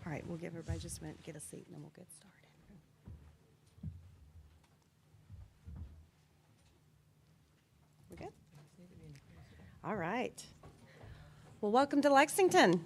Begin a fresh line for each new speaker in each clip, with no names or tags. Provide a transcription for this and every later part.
All right, we'll give everybody just a minute to get a seat, and then we'll get started. We good? All right. Well, welcome to Lexington.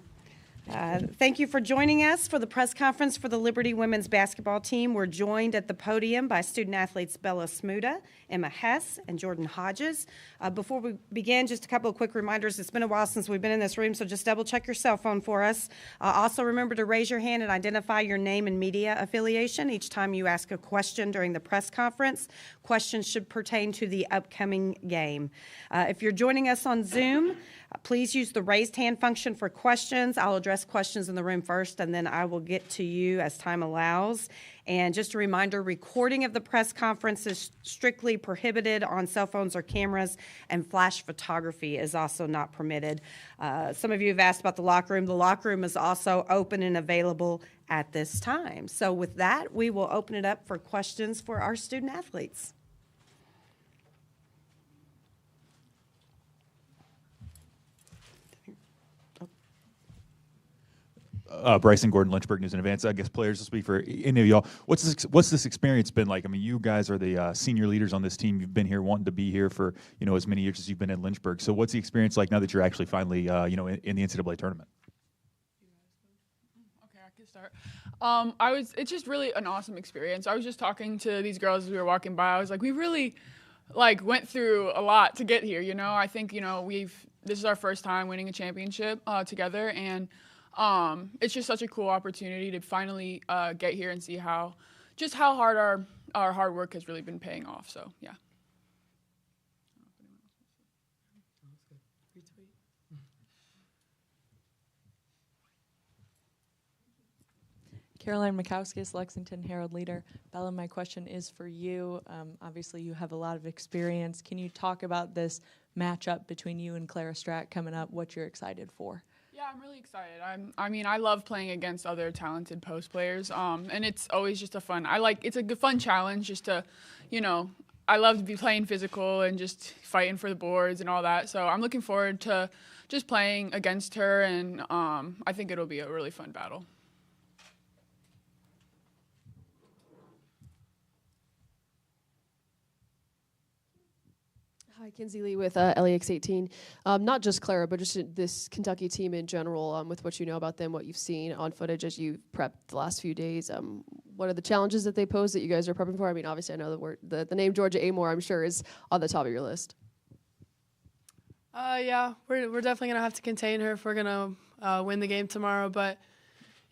Thank you for joining us for the press conference for the Liberty women's basketball team. We're joined at the podium by student athletes Bella Smuda, Emma Hess, and Jordan Hodges. Before we begin, just a couple of quick reminders. It's been a while since we've been in this room, so just double check your cell phone for us. Also remember to raise your hand and identify your name and media affiliation each time you ask a question during the press conference. Questions should pertain to the upcoming game. If you're joining us on Zoom, please use the raised hand function for questions. I'll address questions in the room first, and then I will get to you as time allows. And just a reminder, recording of the press conference is strictly prohibited on cell phones or cameras, and flash photography is also not permitted. Some of you have asked about the locker room. The locker room is also open and available at this time. So with that, we will open it up for questions for our student athletes.
Bryson Gordon, Lynchburg News in Advance. I guess players will speak for any of y'all. What's this experience been like? I mean, you guys are the senior leaders on this team. You've been here, wanting to be here for as many years as you've been in Lynchburg. So what's the experience like now that you're actually finally in the NCAA tournament?
Okay, I can start. It's just really an awesome experience. I was just talking to these girls as we were walking by. I was like, we really went through a lot to get here. I think this is our first time winning a championship together, and it's just such a cool opportunity to finally get here and see how hard our hard work has really been paying off. So, yeah.
Caroline Mikowskis, Lexington Herald Leader. Bella, my question is for you. Obviously, you have a lot of experience. Can you talk about this matchup between you and Clara Stratt coming up, what you're excited for?
Yeah, I'm really excited. I love playing against other talented post players, and it's always just it's a fun challenge just to, I love to be playing physical and just fighting for the boards and all that. So I'm looking forward to just playing against her, and I think it'll be a really fun battle.
Hi, Kinsey Lee with LEX18. Not just Clara, but just this Kentucky team in general, with what you know about them, what you've seen on footage as you've prepped the last few days. What are the challenges that they pose that you guys are prepping for? I mean, obviously, I know the name Georgia Amore, I'm sure, is on the top of your list.
Yeah, we're definitely going to have to contain her if we're going to win the game tomorrow. But,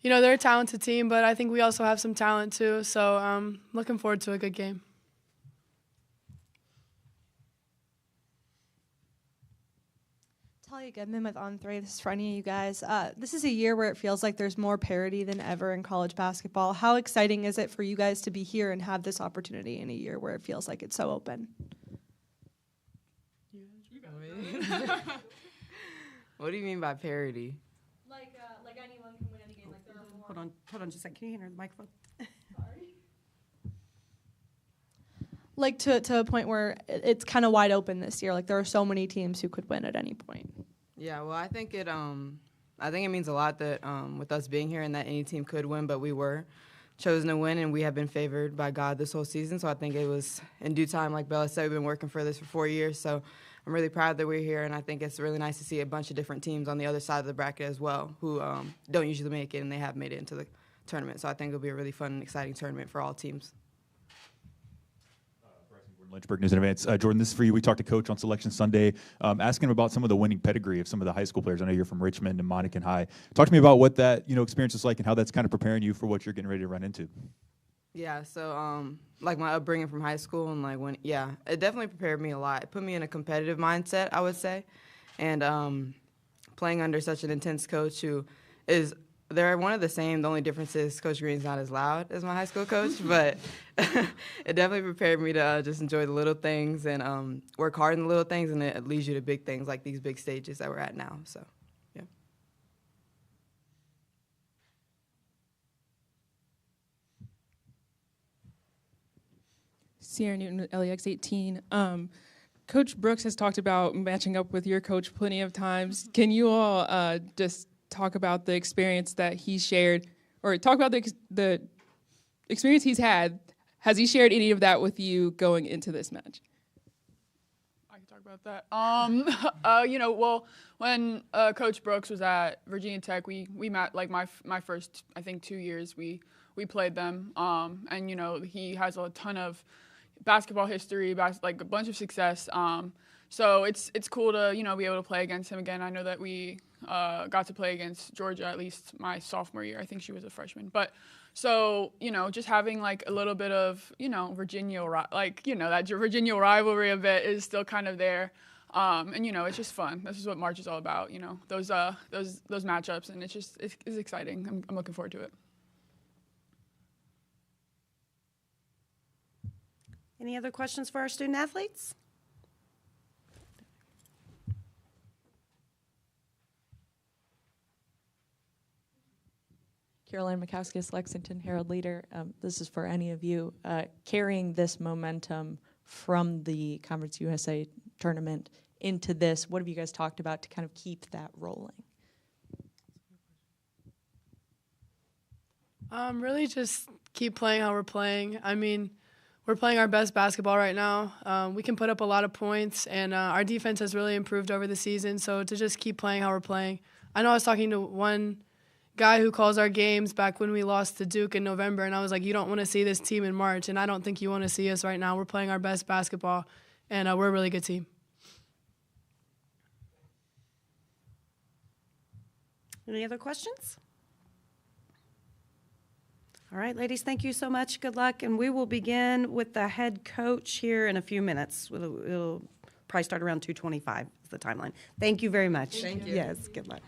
they're a talented team, but I think we also have some talent too. So I'm looking forward to a good game.
Talia Goodman with On3. This is for any of you guys. This is a year where it feels like there's more parity than ever in college basketball. How exciting is it for you guys to be here and have this opportunity in a year where it feels like it's so open?
What do you mean by parity?
Like anyone can win any game. Like there are more.
Hold on just a second. Can you hand her the microphone?
Sorry. Like to a point where it's kind of wide open this year. Like there are so many teams who could win at any point.
Yeah, well, I think it means a lot that with us being here and that any team could win, but we were chosen to win, and we have been favored by God this whole season. So I think it was in due time. Like Bella said, we've been working for this for 4 years. So I'm really proud that we're here, and I think it's really nice to see a bunch of different teams on the other side of the bracket as well who don't usually make it, and they have made it into the tournament. So I think it'll be a really fun and exciting tournament for all teams.
Lynchburg News in Advance. Jordan, this is for you. We talked to Coach on Selection Sunday, asking him about some of the winning pedigree of some of the high school players. I know you're from Richmond and Monacan High. Talk to me about what that experience is like and how that's kind of preparing you for what you're getting ready to run into.
Yeah, so my upbringing from high school and it definitely prepared me a lot. It put me in a competitive mindset, I would say, and playing under such an intense coach who is. They're one of the same. The only difference is Coach Green's not as loud as my high school coach, but it definitely prepared me to just enjoy the little things and work hard in the little things, and it leads you to big things like these big stages that we're at now. So, yeah.
Sierra Newton, LEX18. Coach Brooks has talked about matching up with your coach plenty of times. Can you all just talk about the experience that he shared or talk about the experience he's had. Has he shared any of that with you going into this match?
I can talk about that. Well, when Coach Brooks was at Virginia Tech, we met like my first, I think, 2 years. We played them, and he has a ton of basketball history, like a bunch of success. So it's cool to be able to play against him again. I know that we got to play against Georgia at least my sophomore year. I think she was a freshman, but. So, just having like a little bit of, Virginia, that Virginia rivalry a bit is still kind of there. And, it's just fun. This is what March is all about, those matchups. And it's exciting. I'm looking forward to it.
Any other questions for our student athletes?
Caroline Makowskis, Lexington Herald Leader. This is for any of you. Carrying this momentum from the Conference USA tournament into this, what have you guys talked about to kind of keep that rolling?
Really just keep playing how we're playing. I mean, we're playing our best basketball right now. We can put up a lot of points, and our defense has really improved over the season, so to just keep playing how we're playing. I know I was talking to one guy who calls our games back when we lost to Duke in November, and I was like, you don't want to see this team in March, and I don't think you want to see us right now. We're playing our best basketball, and we're a really good team.
Any other questions? All right, ladies, thank you so much. Good luck, and we will begin with the head coach here in a few minutes. It'll probably start around 2:25 is the timeline. Thank you very much.
Thank you.
Yes, good luck.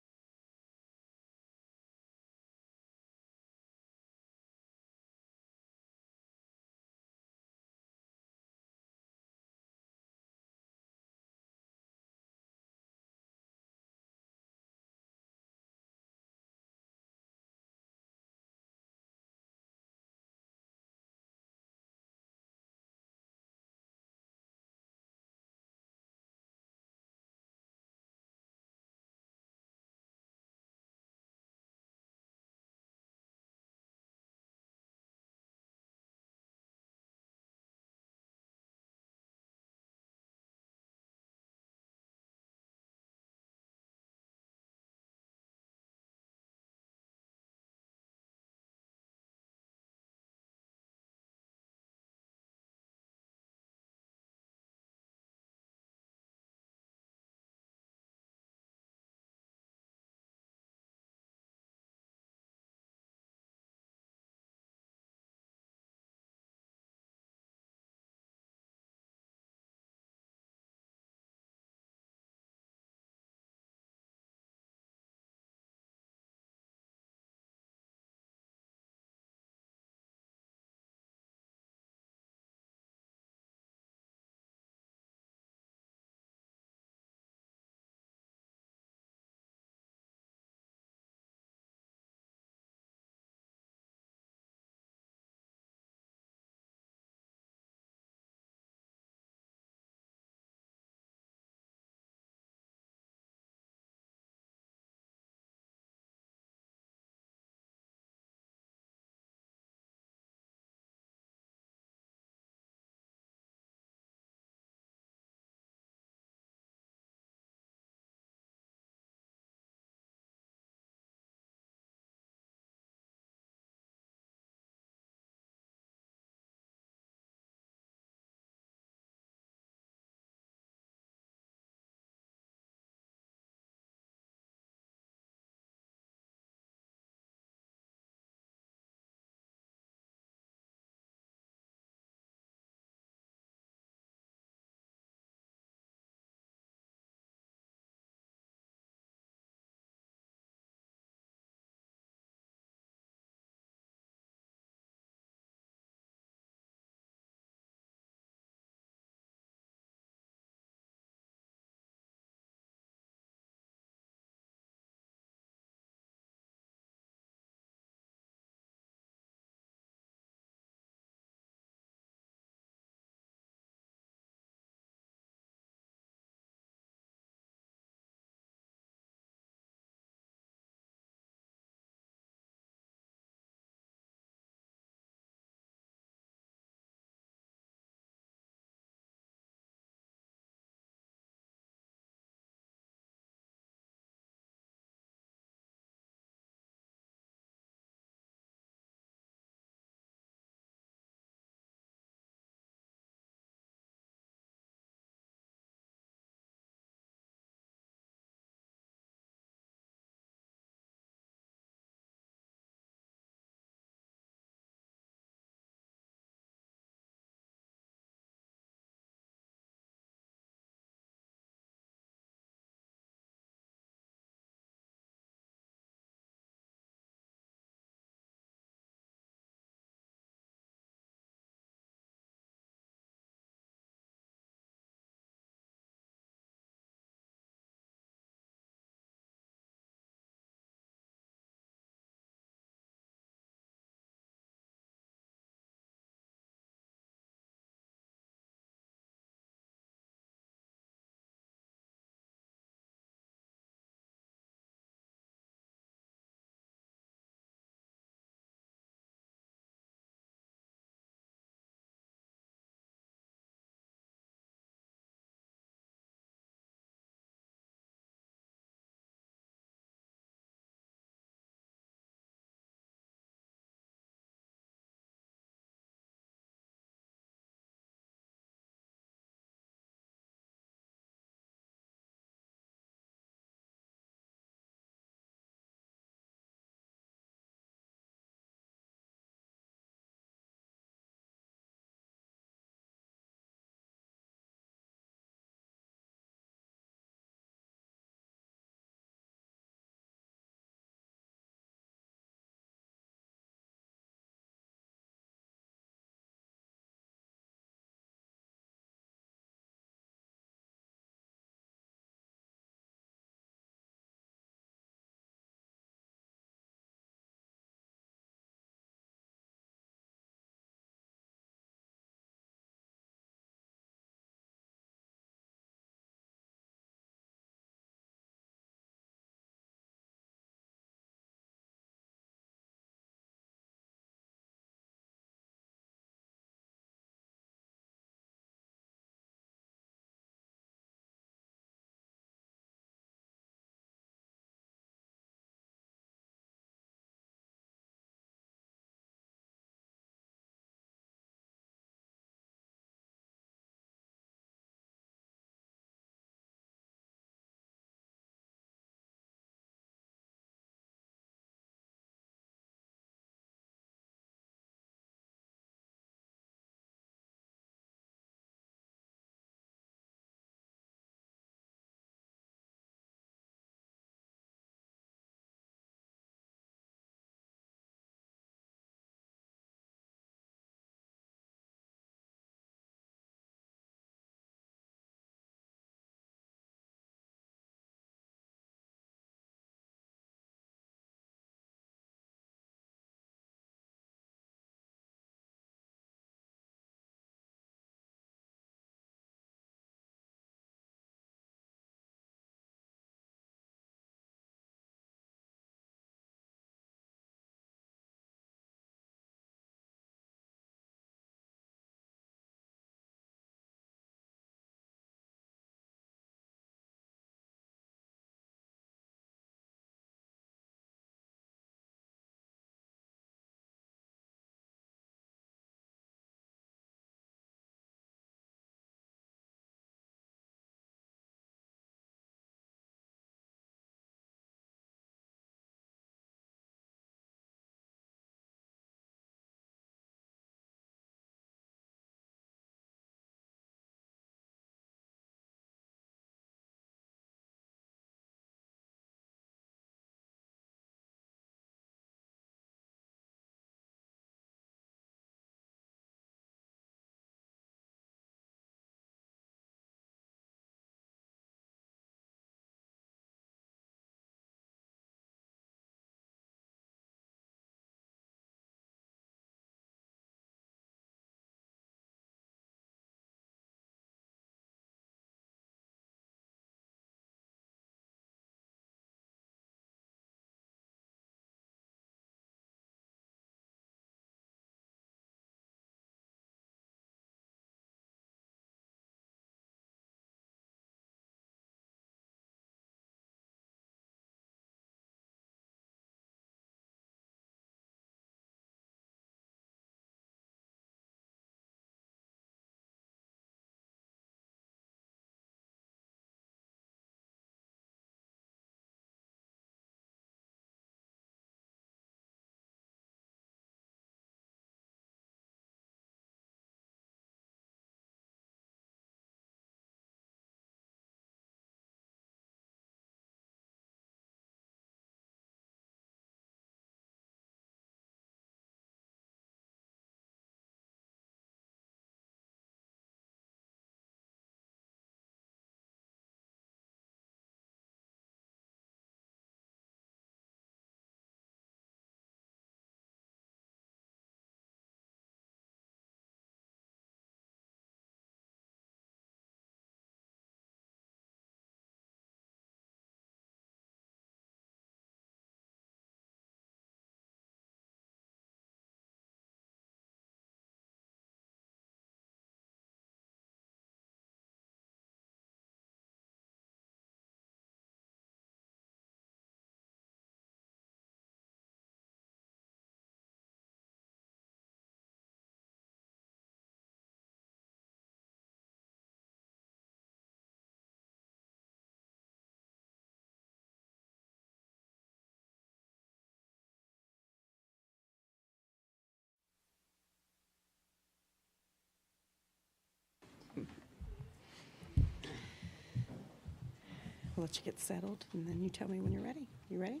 We'll let you get settled, and then you tell me when you're ready. You ready?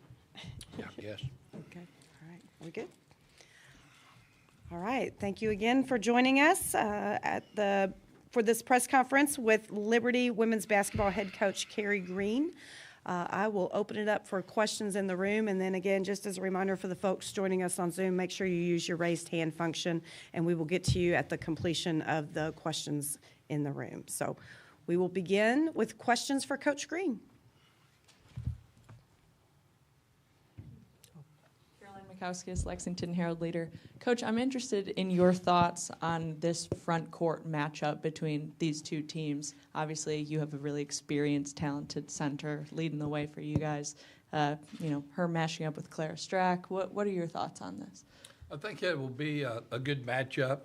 Yes.
Okay. All right. Are we good? All right. Thank you again for joining us for this press conference with Liberty women's basketball head coach Carrie Green. I will open it up for questions in the room, and then again, just as a reminder for the folks joining us on Zoom, make sure you use your raised hand function, and we will get to you at the completion of the questions in the room. So we will begin with questions for Coach Green.
Mikowskis, Lexington Herald Leader. Coach, I'm interested in your thoughts on this front court matchup between these two teams. Obviously, you have a really experienced, talented center leading the way for you guys. Her mashing up with Clara Strack. What are your thoughts on this?
I think it will be a good matchup.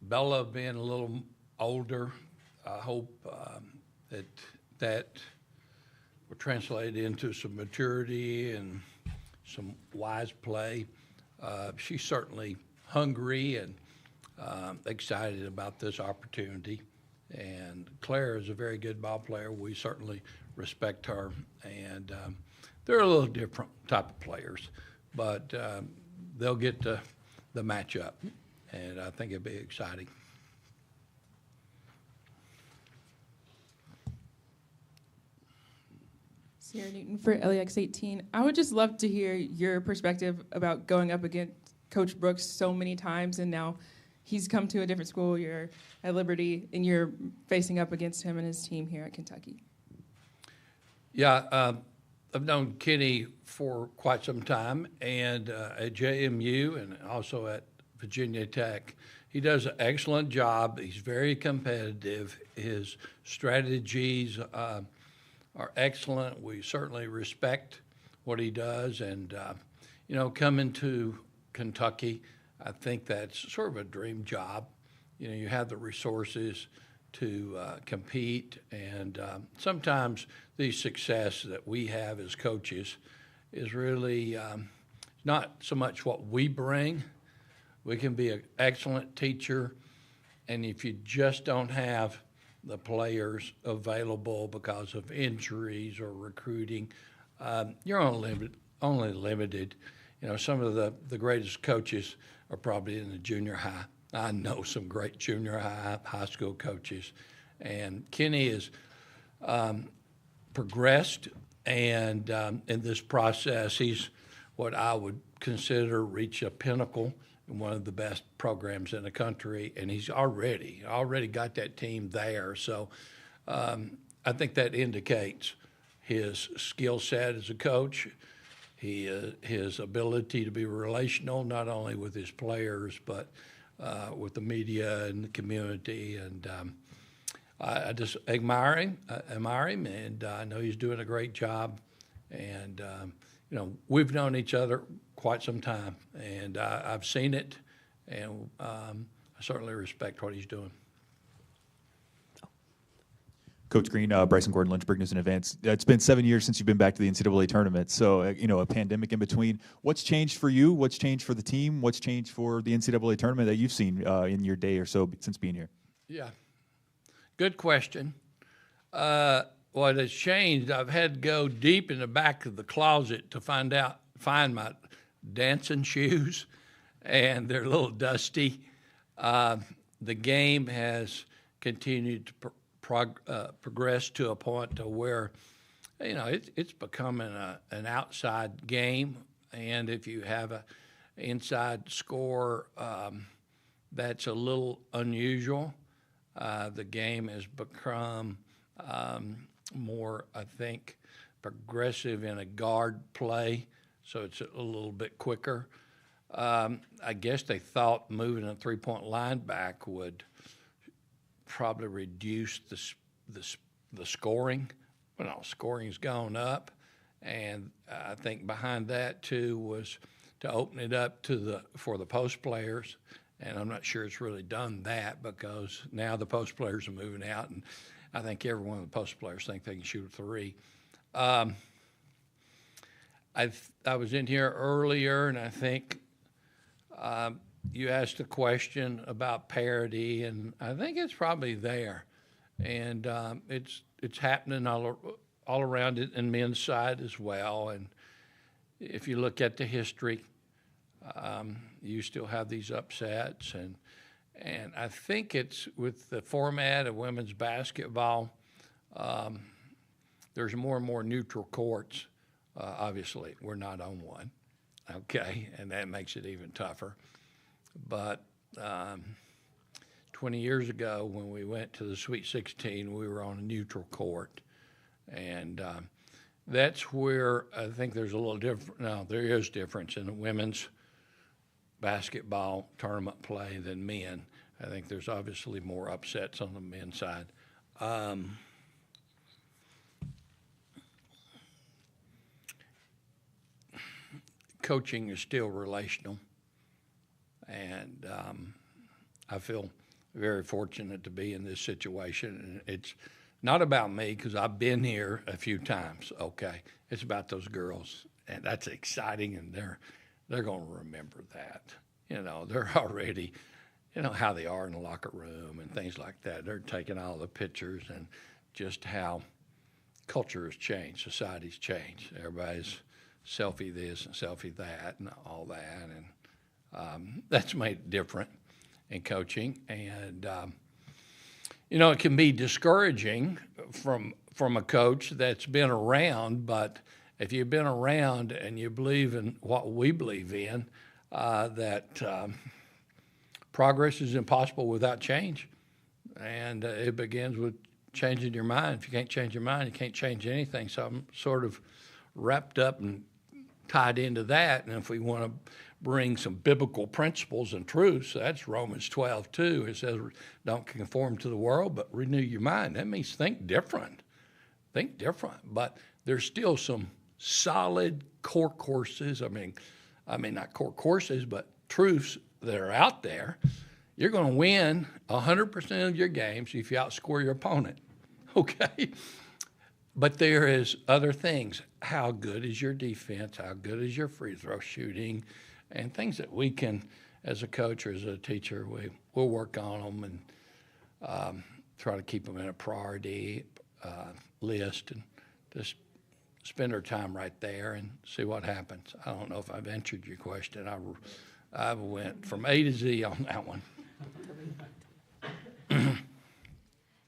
Bella being a little older, I hope that will translate into some maturity and some wise play. She's certainly hungry and excited about this opportunity. And Claire is a very good ball player. We certainly respect her. And they're a little different type of players, but they'll get the matchup. And I think it'll be exciting.
Sierra Newton for LEX 18. I would just love to hear your perspective about going up against Coach Brooks so many times, and now he's come to a different school. You're at Liberty, and you're facing up against him and his team here at Kentucky.
Yeah, I've known Kenny for quite some time, and at JMU and also at Virginia Tech. He does an excellent job. He's very competitive. His strategies are excellent. We certainly respect what he does. And, coming to Kentucky, I think that's sort of a dream job. You have the resources to compete. And sometimes the success that we have as coaches is really not so much what we bring. We can be an excellent teacher. And if you just don't have the players available because of injuries or recruiting, you're only limited. Some of the greatest coaches are probably in the junior high. I know some great junior high school coaches. And Kenny has progressed, and in this process, he's what I would consider reach a pinnacle in one of the best programs in the country, and he's already got that team there. So I think that indicates his skill set as a coach, his ability to be relational, not only with his players, but with the media and the community. And I just admire him, and I know he's doing a great job. And, we've known each other quite some time, and I've seen it, and I certainly respect what he's doing.
Coach Green, Bryson Gordon, Lynchburg News and Events. It's been 7 years since you've been back to the NCAA tournament, so a pandemic in between. What's changed for you? What's changed for the team? What's changed for the NCAA tournament that you've seen in your day or so since being here?
Yeah, good question. What has changed, I've had to go deep in the back of the closet to find my dancing shoes, and they're a little dusty. The game has continued to progress to a point to where, it's becoming an outside game, and if you have an inside score, that's a little unusual. The game has become more, I think, progressive in a guard play, so it's a little bit quicker. I guess they thought moving a three-point line back would probably reduce the scoring. Well, no, scoring's gone up, and I think behind that too was to open it up for the post players. And I'm not sure it's really done that, because now the post players are moving out, and I think every one of the post players think they can shoot a three. I was in here earlier, and I think you asked a question about parity, and I think it's probably there. and it's happening all around it in men's side as well. And if you look at the history, you still have these upsets, and I think it's with the format of women's basketball. There's more and more neutral courts. Obviously, we're not on one, okay, and that makes it even tougher. But 20 years ago, when we went to the Sweet 16, we were on a neutral court, and that's where I think there's a little different. No, there is difference in the women's basketball tournament play than men. I think there's obviously more upsets on the men's side. Coaching is still relational, and I feel very fortunate to be in this situation. And it's not about me, because I've been here a few times, okay? It's about those girls, and that's exciting, and they're going to remember that. You know, they're already, you know, how they are in the locker room and things like that. They're taking all the pictures, and just how culture has changed, society's changed. Everybody's selfie this and selfie that and all that, and that's made it different in coaching. And you know, it can be discouraging from a coach that's been around, but if you've been around and you believe in what we believe in, that progress is impossible without change, and it begins with changing your mind. If you can't change your mind, you can't change anything. So I'm sort of wrapped up and tied into that. And if we want to bring some biblical principles and truths, that's Romans 12:2. It says, don't conform to the world, but renew your mind. That means think different. Think different. But there's still some solid core courses. I mean, not core courses, but truths that are out there. You're going to win 100% of your games if you outscore your opponent, okay? But there is other things. How good is your defense? How good is your free throw shooting? And things that we can, as a coach or as a teacher, we'll work on them and try to keep them in a priority list, and just spend our time right there and see what happens. I don't know if I've answered your question. I went from A to Z on that one.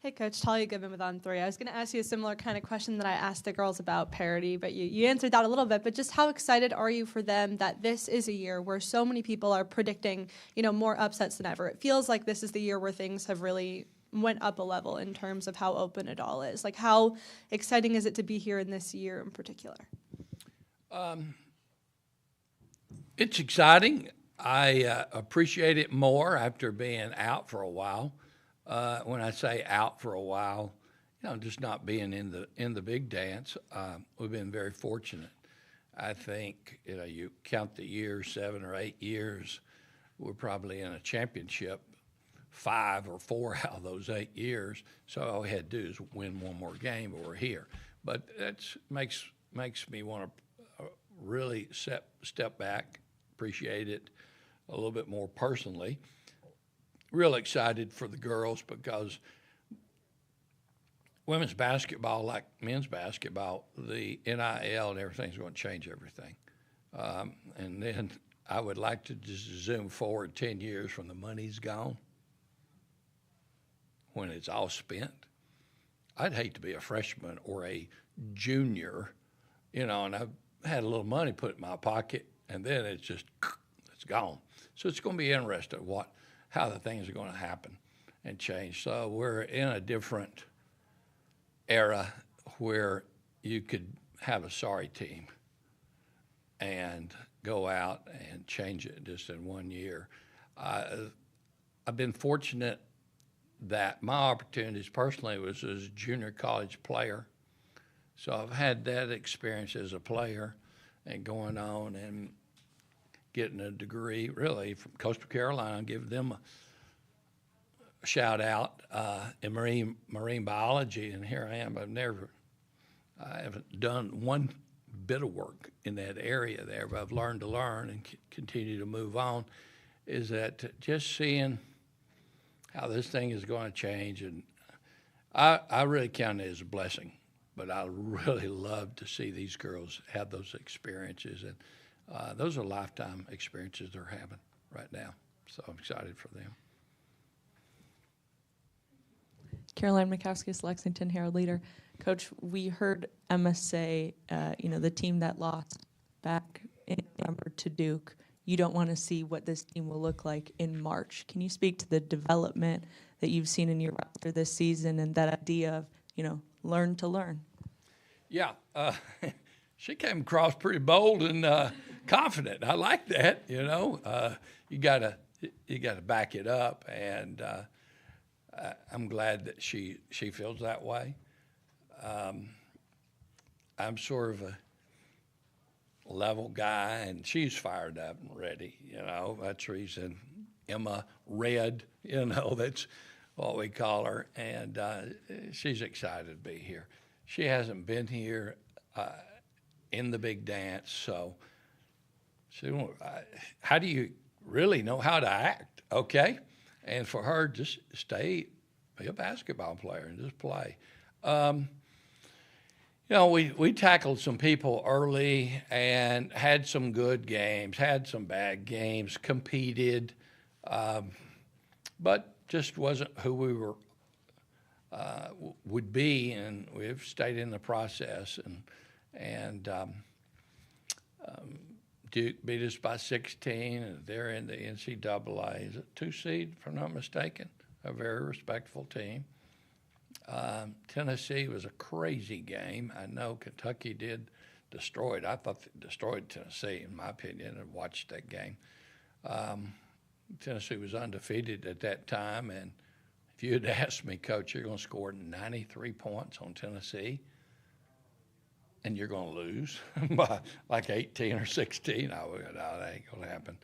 Hey, Coach, Talia Goodman with On 3. I was going to ask you a similar kind of question that I asked the girls about parity, but you answered that a little bit. But just how excited are you for them that this is a year where so many people are predicting, you know, more upsets than ever? It feels like this is the year where things have really went up a level in terms of how open it all is. Like, how exciting is it to be here in this year in particular?
It's exciting. I appreciate it more after being out for a while. When I say out for a while, you know, just not being in the big dance, we've been very fortunate. I think, you know, you count the years, 7 or 8 years, we're probably in a championship 5 or 4 out of those 8 years. So all we had to do is win one more game, but we're here. But that makes me want to really step back, appreciate it a little bit more personally. Real excited for the girls, because women's basketball, like men's basketball, the NIL and everything's going to change everything. And then I would like to just zoom forward 10 years from the money's gone, when it's all spent. I'd hate to be a freshman or a junior, you know, and I've had a little money put in my pocket, and then it's gone. So it's going to be interesting how the things are going to happen and change. So we're in a different era where you could have a sorry team and go out and change it just in 1 year. I've been fortunate that my opportunities personally was as a junior college player. So I've had that experience as a player and going on and getting a degree, really, from Coastal Carolina. Give them a shout out in marine biology, and here I am. I haven't done one bit of work in that area there, but I've learned to learn and continue to move on. Is that just seeing how this thing is going to change, and I really count it as a blessing, but I really love to see these girls have those experiences, and those are lifetime experiences they're having right now. So I'm excited for them.
Caroline Mikowskis, Lexington Herald Leader. Coach, we heard Emma say, the team that lost back in November to Duke, you don't want to see what this team will look like in March. Can you speak to the development that you've seen in your roster this season and that idea of, learn to learn?
Yeah, she came across pretty bold and confident. I like that. You gotta back it up, and I'm glad that she feels that way. I'm sort of a level guy, and she's fired up and ready. That's the reason Emma Red. That's what we call her, and she's excited to be here. She hasn't been here in the big dance, so how do you really know how to act? Okay, and for her, just be a basketball player and just play. We tackled some people early and had some good games, had some bad games, competed, but just wasn't who we would be, and we've stayed in the process. And Duke beat us by 16, and they're in the NCAA. Is it 2 seed, if I'm not mistaken? A very respectful team. Tennessee was a crazy game. I know Kentucky destroyed. I thought they destroyed Tennessee, in my opinion, and watched that game. Tennessee was undefeated at that time, and if you had asked me, Coach, you're going to score 93 points on Tennessee, and you're going to lose by like 18 or 16, I would go, no, that ain't going to happen.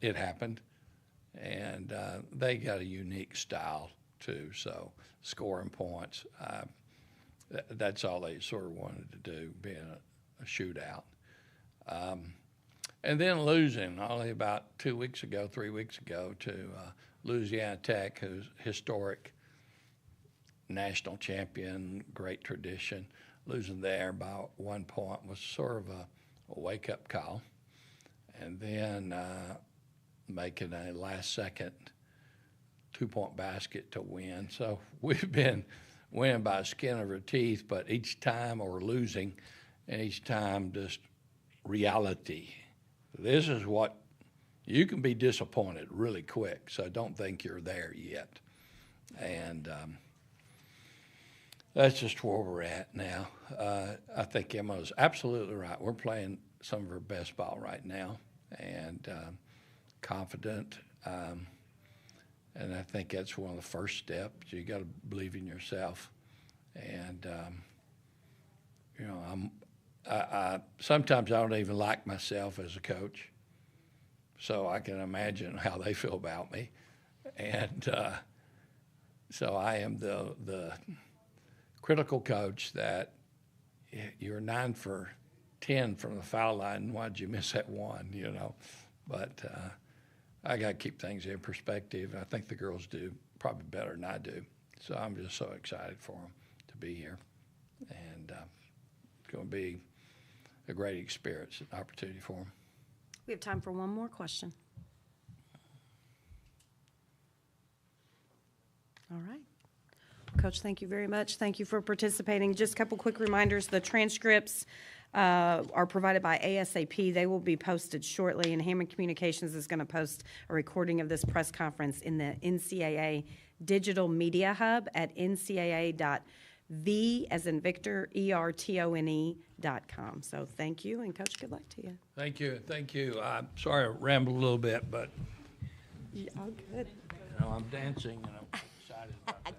It happened, and they got a unique style too, so scoring points, that's all they sort of wanted to do, being a shootout. And then losing only about 3 weeks ago to Louisiana Tech, who's historic national champion, great tradition. Losing there by 1 point was sort of a wake-up call. And then making a last-second 2-point basket to win. So we've been winning by the skin of our teeth, but each time we're losing, and each time just reality. This is what you can be disappointed really quick, so don't think you're there yet. And that's just where we're at now. I think Emma's absolutely right. We're playing some of our best ball right now, and confident. And I think that's one of the first steps. You got to believe in yourself. And sometimes I don't even like myself as a coach, so I can imagine how they feel about me. And so I am the critical coach that you're 9 for 10 from the foul line. Why'd you miss that one? But I got to keep things in perspective. I think the girls do probably better than I do. So I'm just so excited for them to be here. And it's going to be a great experience, an opportunity for them.
We have time for one more question. All right. Coach, thank you very much. Thank you for participating. Just a couple quick reminders. The transcripts are provided by ASAP. They will be posted shortly, and Hammond Communications is going to post a recording of this press conference in the NCAA Digital Media Hub at ncaa.v as in Victor, ERTONE.com. So thank you, and Coach, good luck to you.
Thank you. Thank you. I'm sorry I rambled a little bit, but
Yeah, all good.
I'm dancing and I'm excited about that.